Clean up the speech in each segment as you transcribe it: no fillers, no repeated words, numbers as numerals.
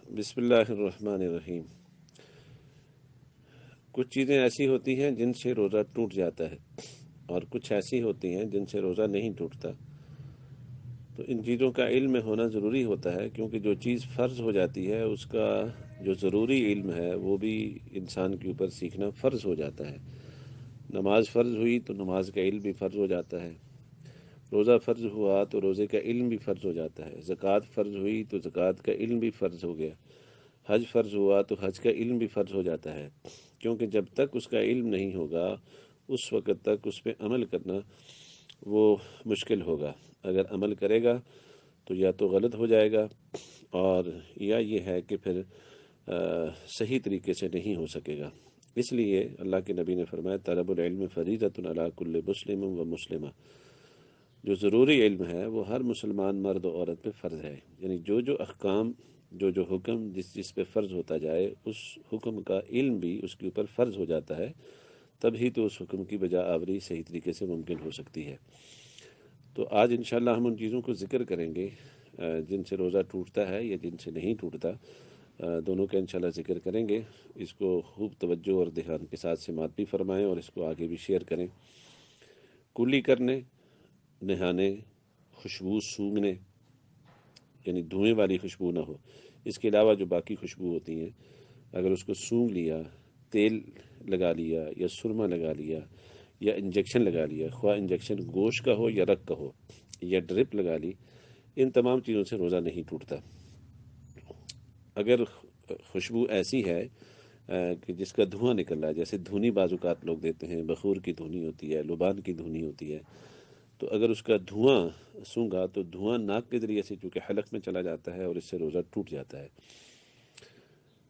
بسم اللہ الرحمن الرحیم۔ کچھ چیزیں ایسی ہوتی ہیں جن سے روزہ ٹوٹ جاتا ہے اور کچھ ایسی ہوتی ہیں جن سے روزہ نہیں ٹوٹتا۔ تو ان چیزوں کا علم ہونا ضروری ہوتا ہے، کیونکہ جو چیز فرض ہو جاتی ہے اس کا جو ضروری علم ہے وہ بھی انسان کے اوپر سیکھنا فرض ہو جاتا ہے۔ نماز فرض ہوئی تو نماز کا علم بھی فرض ہو جاتا ہے، روزہ فرض ہوا تو روزے کا علم بھی فرض ہو جاتا ہے، زکوٰۃ فرض ہوئی تو زکوٰۃ کا علم بھی فرض ہو گیا، حج فرض ہوا تو حج کا علم بھی فرض ہو جاتا ہے۔ کیونکہ جب تک اس کا علم نہیں ہوگا اس وقت تک اس پہ عمل کرنا وہ مشکل ہوگا۔ اگر عمل کرے گا تو یا تو غلط ہو جائے گا، اور یا یہ ہے کہ پھر صحیح طریقے سے نہیں ہو سکے گا۔ اس لیے اللہ کے نبی نے فرمایا طلب العلم فریضۃ علی کل مسلم و مسلمہ، جو ضروری علم ہے وہ ہر مسلمان مرد و عورت پہ فرض ہے، یعنی جو احکام جو حکم جس پہ فرض ہوتا جائے اس حکم کا علم بھی اس کے اوپر فرض ہو جاتا ہے، تب ہی تو اس حکم کی بجا آوری صحیح طریقے سے ممکن ہو سکتی ہے۔ تو آج انشاءاللہ ہم ان چیزوں کو ذکر کریں گے جن سے روزہ ٹوٹتا ہے یا جن سے نہیں ٹوٹتا، دونوں کا انشاءاللہ ذکر کریں گے۔ اس کو خوب توجہ اور دھیان کے ساتھ سماعت بھی فرمائیں اور اس کو آگے بھی شیئر کریں۔ کلی کرنے، نہانے، خوشبو سونگھنے، یعنی دھوئیں والی خوشبو نہ ہو، اس کے علاوہ جو باقی خوشبو ہوتی ہیں اگر اس کو سونگھ لیا، تیل لگا لیا یا سرما لگا لیا یا انجیکشن لگا لیا، خواہ انجیکشن گوشت کا ہو یا رگ کا ہو، یا ڈرپ لگا لی، ان تمام چیزوں سے روزہ نہیں ٹوٹتا۔ اگر خوشبو ایسی ہے کہ جس کا دھواں نکل رہا ہے، جیسے دھونی بعض اوقات لوگ دیتے ہیں، بخور کی دھونی ہوتی ہے، لبان کی دھونی ہوتی ہے، تو اگر اس کا دھواں سونگھا تو دھواں ناک کے ذریعے سے چونکہ حلق میں چلا جاتا ہے اور اس سے روزہ ٹوٹ جاتا ہے۔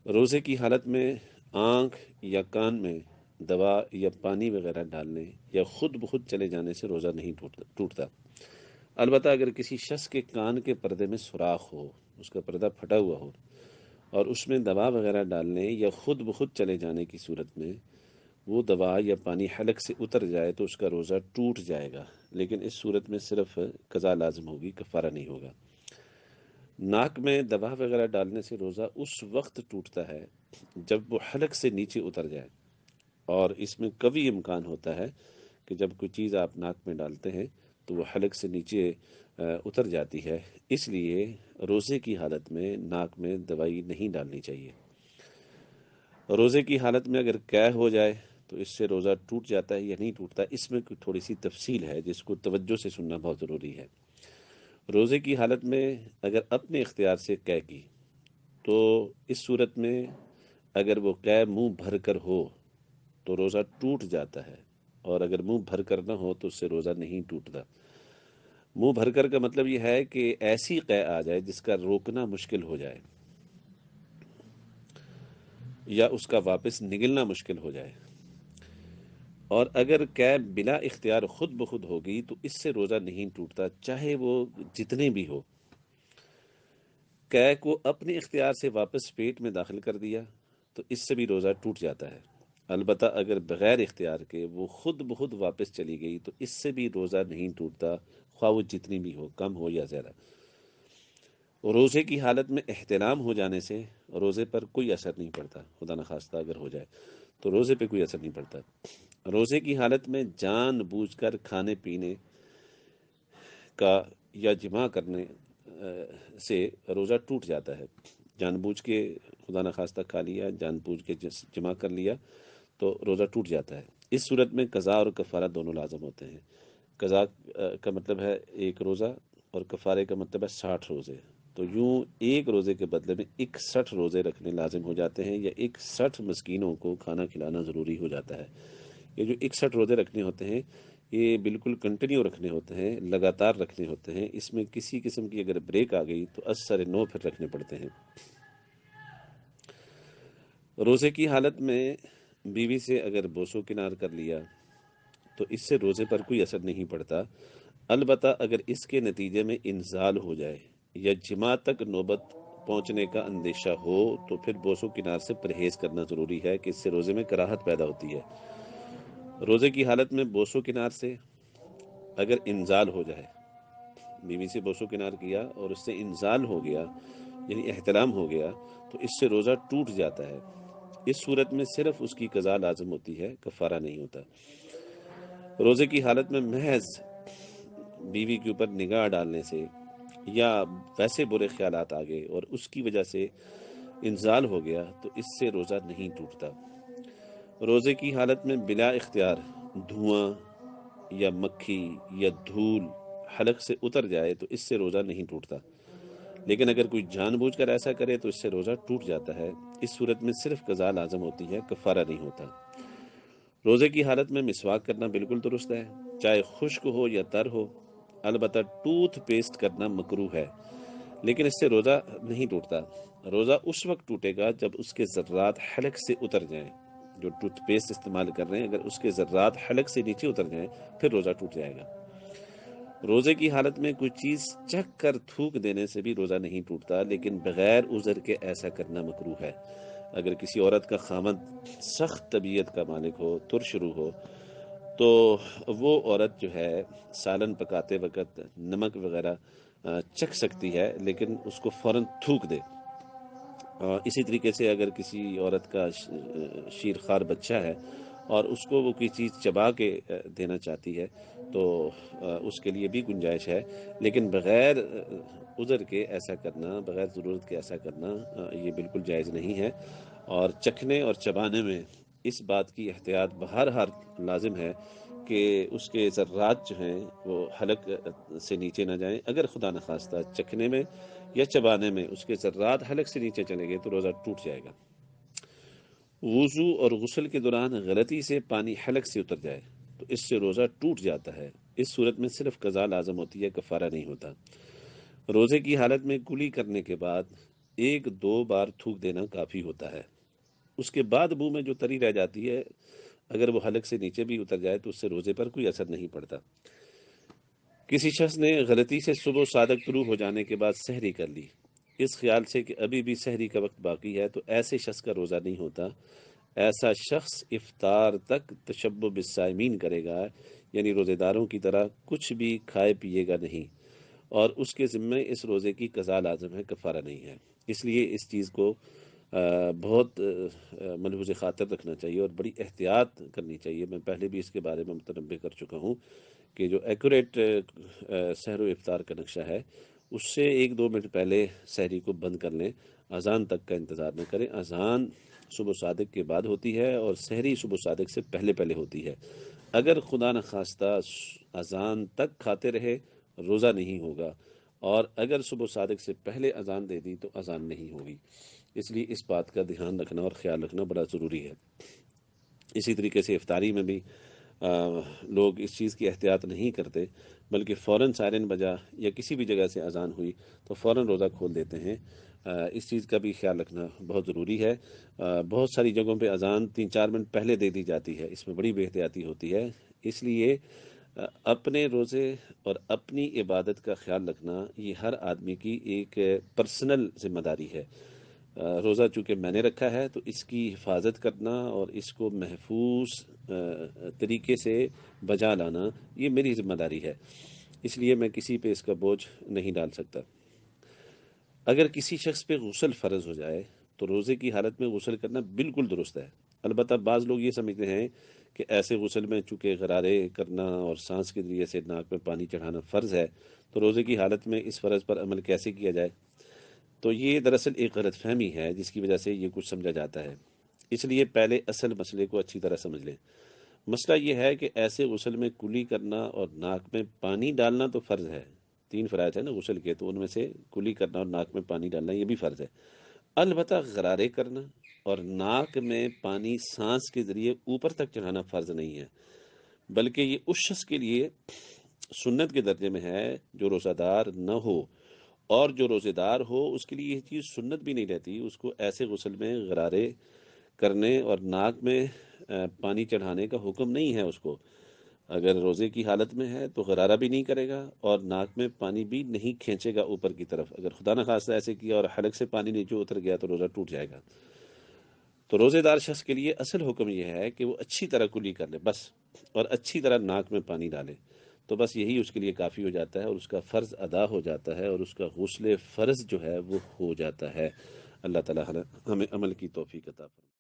روزے کی حالت میں آنکھ یا کان میں دوا یا پانی وغیرہ ڈالنے یا خود بخود چلے جانے سے روزہ نہیں ٹوٹتا۔ البتہ اگر کسی شخص کے کان کے پردے میں سوراخ ہو، اس کا پردہ پھٹا ہوا ہو، اور اس میں دوا وغیرہ ڈالنے یا خود بخود چلے جانے کی صورت میں وہ دوا یا پانی حلق سے اتر جائے تو اس کا روزہ ٹوٹ جائے گا، لیکن اس صورت میں صرف قضا لازم ہوگی، کفارہ نہیں ہوگا۔ ناک میں دوا وغیرہ ڈالنے سے روزہ اس وقت ٹوٹتا ہے جب وہ حلق سے نیچے اتر جائے، اور اس میں قوی امکان ہوتا ہے کہ جب کوئی چیز آپ ناک میں ڈالتے ہیں تو وہ حلق سے نیچے اتر جاتی ہے، اس لیے روزے کی حالت میں ناک میں دوائی نہیں ڈالنی چاہیے۔ روزے کی حالت میں اگر قے ہو جائے تو اس سے روزہ ٹوٹ جاتا ہے یا نہیں ٹوٹتا، اس میں تھوڑی سی تفصیل ہے جس کو توجہ سے سننا بہت ضروری ہے۔ روزے کی حالت میں اگر اپنے اختیار سے قے کی تو اس صورت میں اگر وہ قے منہ بھر کر ہو تو روزہ ٹوٹ جاتا ہے، اور اگر منہ بھر کر نہ ہو تو اس سے روزہ نہیں ٹوٹتا۔ منہ بھر کر کا مطلب یہ ہے کہ ایسی قے آ جائے جس کا روکنا مشکل ہو جائے یا اس کا واپس نگلنا مشکل ہو جائے، اور اگر قے بلا اختیار خود بخود ہوگی تو اس سے روزہ نہیں ٹوٹتا، چاہے وہ جتنے بھی ہو۔ قے کو اپنے اختیار سے واپس پیٹ میں داخل کر دیا تو اس سے بھی روزہ ٹوٹ جاتا ہے، البتہ اگر بغیر اختیار کے وہ خود بخود واپس چلی گئی تو اس سے بھی روزہ نہیں ٹوٹتا، خواہ وہ جتنی بھی ہو، کم ہو یا زیادہ۔ روزے کی حالت میں احتلام ہو جانے سے روزے پر کوئی اثر نہیں پڑتا، خدا نخواستہ اگر ہو جائے تو روزے پہ کوئی اثر نہیں پڑتا۔ روزے کی حالت میں جان بوجھ کر کھانے پینے کا یا جماع کرنے سے روزہ ٹوٹ جاتا ہے۔ جان بوجھ کے خدا نخواستہ کھا لیا، جان بوجھ کے جماع کر لیا تو روزہ ٹوٹ جاتا ہے۔ اس صورت میں قضا اور کفارہ دونوں لازم ہوتے ہیں۔ قضا کا مطلب ہے ایک روزہ، اور کفارے کا مطلب ہے 60 روزے۔ تو یوں ایک روزے کے بدلے میں 61 روزے رکھنے لازم ہو جاتے ہیں، یا 61 مسکینوں کو کھانا کھلانا ضروری ہو جاتا ہے۔ یہ جو 61 روزے رکھنے ہوتے ہیں یہ بالکل کنٹینیو رکھنے ہوتے ہیں، لگاتار رکھنے ہوتے ہیں، اس میں کسی قسم کی اگر بریک آ گئی تو اثر نو پھر رکھنے پڑتے ہیں۔ روزے کی حالت میں بیوی سے اگر بوسو کنار کر لیا تو اس سے روزے پر کوئی اثر نہیں پڑتا، البتہ اگر اس کے نتیجے میں انزال ہو جائے یا جماع تک نوبت پہنچنے کا اندیشہ ہو تو پھر بوسو کنار سے پرہیز کرنا ضروری ہے کہ اس سے روزے میں کراہت پیدا ہوتی ہے۔ روزے کی حالت میں بوسو کنار سے اگر انزال ہو جائے، بیوی سے بوسو کنار کیا اور اس سے انزال ہو گیا یعنی احتلام ہو گیا تو اس سے روزہ ٹوٹ جاتا ہے۔ اس صورت میں صرف اس کی قضا لازم ہوتی ہے، کفارہ نہیں ہوتا۔ روزے کی حالت میں محض بیوی کے اوپر نگاہ ڈالنے سے یا ویسے برے خیالات آ گئے اور اس کی وجہ سے انزال ہو گیا تو اس سے روزہ نہیں ٹوٹتا۔ روزے کی حالت میں بلا اختیار دھواں یا مکھی یا دھول حلق سے اتر جائے تو اس سے روزہ نہیں ٹوٹتا، لیکن اگر کوئی جان بوجھ کر ایسا کرے تو اس سے روزہ ٹوٹ جاتا ہے۔ اس صورت میں صرف قضا لازم ہوتی ہے، کفارہ نہیں ہوتا۔ روزے کی حالت میں مسواک کرنا بالکل درست ہے، چاہے خشک ہو یا تر ہو، البتہ ٹوتھ پیسٹ کرنا مکروہ ہے، لیکن اس سے روزہ نہیں ٹوٹتا۔ روزہ اس وقت ٹوٹے گا جب اس کے ذرات حلق سے اتر جائیں۔ جو ٹوتھ پیسٹ استعمال کر رہے ہیں اگر اس کے ذرات حلق سے نیچے اتر جائیں پھر روزہ ٹوٹ جائے گا۔ روزے کی حالت میں کوئی چیز چکھ کر تھوک دینے سے بھی روزہ نہیں ٹوٹتا، لیکن بغیر عذر کے ایسا کرنا مکروہ ہے۔ اگر کسی عورت کا خامند سخت طبیعت کا مالک ہو، ترشرو ہو، تو وہ عورت جو ہے سالن پکاتے وقت نمک وغیرہ چکھ سکتی ہے، لیکن اس کو فوراً تھوک دے۔ اسی طریقے سے اگر کسی عورت کا شیرخوار بچہ ہے اور اس کو وہ کوئی چیز چبا کے دینا چاہتی ہے تو اس کے لیے بھی گنجائش ہے، لیکن بغیر عذر کے ایسا کرنا، بغیر ضرورت کے ایسا کرنا یہ بالکل جائز نہیں ہے۔ اور چکھنے اور چبانے میں اس بات کی احتیاط بہرحال لازم ہے کہ اس کے ذرات جو ہیں وہ حلق سے نیچے نہ جائیں۔ اگر خدا نخواستہ چکھنے میں یا چبانے میں اس کے ذرات حلق سے نیچے چلے گئے تو روزہ ٹوٹ جائے گا۔ وضو اور غسل کے دوران غلطی سے پانی حلق سے اتر جائے تو اس سے روزہ ٹوٹ جاتا ہے۔ اس صورت میں صرف قضا لازم ہوتی ہے، کفارہ نہیں ہوتا۔ روزے کی حالت میں کلی کرنے کے بعد 1-2 بار تھوک دینا کافی ہوتا ہے۔ اس کے بعد منہ میں جو تری رہ جاتی ہے اگر وہ حلق سے نیچے بھی اتر جائے تو اس سے روزے پر کوئی اثر نہیں پڑتا۔ کسی شخص نے غلطی سے صبح صادق طلوع ہو جانے کے بعد سحری کر لی، اس خیال سے کہ ابھی بھی سحری کا وقت باقی ہے، تو ایسے شخص کا روزہ نہیں ہوتا۔ ایسا شخص افطار تک تشبع بالصائمین کرے گا، یعنی روزے داروں کی طرح کچھ بھی کھائے پیے گا نہیں، اور اس کے ذمے اس روزے کی قضا لازم ہے، کفارہ نہیں ہے۔ اس لیے اس چیز کو بہت ملحوظ خاطر رکھنا چاہیے اور بڑی احتیاط کرنی چاہیے۔ میں پہلے بھی اس کے بارے میں متنبہ کر چکا ہوں کہ جو ایکوریٹ سحر و افطار کا نقشہ ہے اس سے 1-2 منٹ پہلے سحری کو بند کر لیں، اذان تک کا انتظار نہ کریں۔ اذان صبح صادق کے بعد ہوتی ہے اور سحری صبح صادق سے پہلے ہوتی ہے۔ اگر خدا نخواستہ اذان تک کھاتے رہے روزہ نہیں ہوگا، اور اگر صبح صادق سے پہلے اذان دے دی تو اذان نہیں ہوگی۔ اس لیے اس بات کا دھیان رکھنا اور خیال رکھنا بڑا ضروری ہے۔ اسی طریقے سے افطاری میں بھی لوگ اس چیز کی احتیاط نہیں کرتے، بلکہ فوراً سائرن بجا یا کسی بھی جگہ سے اذان ہوئی تو فوراً روزہ کھول دیتے ہیں۔ اس چیز کا بھی خیال رکھنا بہت ضروری ہے۔ بہت ساری جگہوں پہ اذان 3-4 منٹ پہلے دے دی جاتی ہے، اس میں بڑی بے احتیاطی ہوتی ہے۔ اس لیے اپنے روزے اور اپنی عبادت کا خیال رکھنا یہ ہر آدمی کی ایک پرسنل ذمہ داری ہے۔ روزہ چونکہ میں نے رکھا ہے تو اس کی حفاظت کرنا اور اس کو محفوظ طریقے سے بجا لانا یہ میری ذمہ داری ہے، اس لیے میں کسی پہ اس کا بوجھ نہیں ڈال سکتا۔ اگر کسی شخص پہ غسل فرض ہو جائے تو روزے کی حالت میں غسل کرنا بالکل درست ہے۔ البتہ بعض لوگ یہ سمجھتے ہیں کہ ایسے غسل میں چونکہ غرارے کرنا اور سانس کے ذریعے سے ناک میں پانی چڑھانا فرض ہے تو روزے کی حالت میں اس فرض پر عمل کیسے کیا جائے؟ تو یہ دراصل ایک غلط فہمی ہے جس کی وجہ سے یہ کچھ سمجھا جاتا ہے۔ اس لیے پہلے اصل مسئلے کو اچھی طرح سمجھ لیں۔ مسئلہ یہ ہے کہ ایسے غسل میں کلی کرنا اور ناک میں پانی ڈالنا تو فرض ہے۔ 3 فرائض ہیں نا غسل کے، تو ان میں سے کلی کرنا اور ناک میں پانی ڈالنا یہ بھی فرض ہے۔ البتہ غرارے کرنا اور ناک میں پانی سانس کے ذریعے اوپر تک چڑھانا فرض نہیں ہے، بلکہ یہ اس شخص کے لیے سنت کے درجے میں ہے جو روزہ دار نہ ہو، اور جو روزے دار ہو اس کے لیے یہ چیز سنت بھی نہیں رہتی۔ اس کو ایسے غسل میں غرارے کرنے اور ناک میں پانی چڑھانے کا حکم نہیں ہے۔ اس کو اگر روزے کی حالت میں ہے تو غرارہ بھی نہیں کرے گا اور ناک میں پانی بھی نہیں کھینچے گا اوپر کی طرف۔ اگر خدا نخواستہ ایسے کیا اور حلق سے پانی نیچے اتر گیا تو روزہ ٹوٹ جائے گا۔ تو روزے دار شخص کے لیے اصل حکم یہ ہے کہ وہ اچھی طرح کلی کر لے بس، اور اچھی طرح ناک میں پانی ڈالے تو بس یہی اس کے لیے کافی ہو جاتا ہے، اور اس کا فرض ادا ہو جاتا ہے، اور اس کا غسل فرض جو ہے وہ ہو جاتا ہے۔ اللہ تعالیٰ ہمیں عمل کی توفیق عطا فرمائے۔